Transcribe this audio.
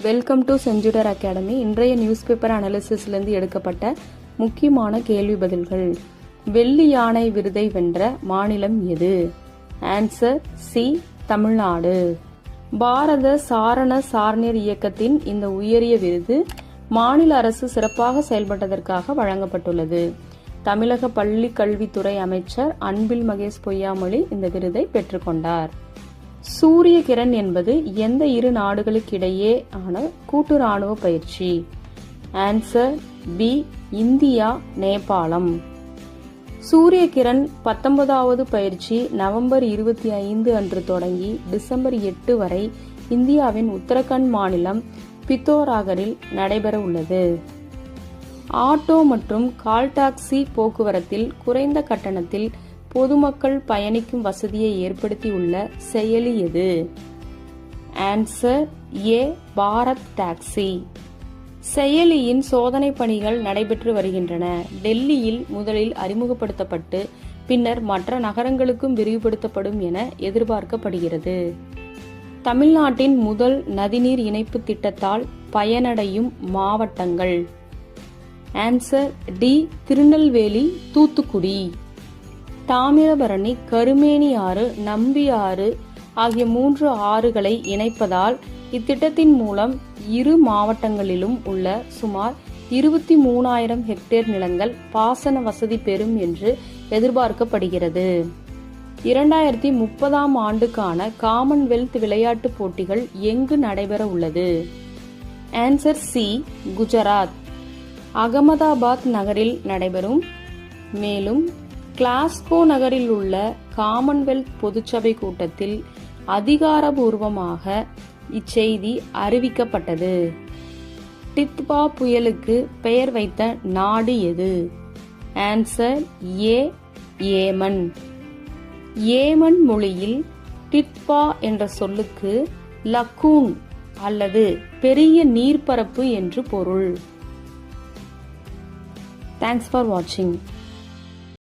Welcome to Senchudar academy. இன்றைய news paper அனாலிசிஸ்லேருந்து எடுக்கப்பட்ட முக்கியமான கேள்வி பதில்கள். வெள்ளி யானை விருதை வென்ற மாநிலம் எது? Answer C, Tamil Nadu. பாரத சாரண சாரணியர் இயக்கத்தின் இந்த உயரிய விருது மாநில அரசு சிறப்பாக செயல்பட்டதற்காக வழங்கப்பட்டுள்ளது. தமிழக பள்ளி கல்வித்துறை அமைச்சர் அன்பில் மகேஷ் பொய்யாமொழி இந்த விருதை பெற்றுக்கொண்டார். சூரிய கிரண் என்பது எந்த இரு நாடுகளுக்கிடையே ஆன கூட்டு ராணுவ பயிற்சி? ஆன்சர் பி, இந்தியா நேபாளம். சூரிய கிரண் 19வது பயிற்சி நவம்பர் 25 அன்று தொடங்கி டிசம்பர் 8 வரை இந்தியாவின் உத்தரகண்ட் மாநிலம் பித்தோராகரில் நடைபெற உள்ளது. ஆட்டோ மற்றும் கால் டாக்ஸி போக்குவரத்தில் குறைந்த கட்டணத்தில் பொதுமக்கள் பயணிக்கும் வசதியை ஏற்படுத்தியுள்ள செயலி எது? Answer A, Bharat taxi. செயலியின் சோதனை பணிகள் நடைபெற்று வருகின்றன. டெல்லியில் முதலில் அறிமுகப்படுத்தப்பட்டு பின்னர் மற்ற நகரங்களுக்கும் விரிவுபடுத்தப்படும் என எதிர்பார்க்கப்படுகிறது. தமிழ்நாட்டின் முதல் நதிநீர் இணைப்பு திட்டத்தால் பயனடையும் மாவட்டங்கள்? Answer D, Tirunelveli, Thoothukudi. தாமிரபரணி, கருமேனி ஆறு, நம்பி ஆறு ஆகிய 3 ஆறுகளை இணைப்பதால் இத்திட்டத்தின் மூலம் இரு மாவட்டங்களிலும் உள்ள சுமார் 23,000 ஹெக்டேர் நிலங்கள் பாசன வசதி பெறும் என்று எதிர்பார்க்கப்படுகிறது. 2030ஆம் ஆண்டுக்கான காமன்வெல்த் விளையாட்டுப் போட்டிகள் எங்கு நடைபெற உள்ளது? ஆன்சர் சி, குஜராத், அகமதாபாத் நகரில் நடைபெறும். மேலும் கிளாஸ்கோ நகரில் உள்ள காமன்வெல்த் பொதுச்சபை கூட்டத்தில் அதிகாரபூர்வமாக இச்செய்தி அறிவிக்கப்பட்டது. டித்வா புயலுக்கு பெயர் வைத்த நாடு எது? Answer A, Yemen. ஏமன் மொழியில் டித்வா என்ற சொல்லுக்கு லக்கூன் அல்லது பெரிய நீர்ப்பரப்பு என்று பொருள். தேங்க்ஸ் ஃபார் வாட்சிங்.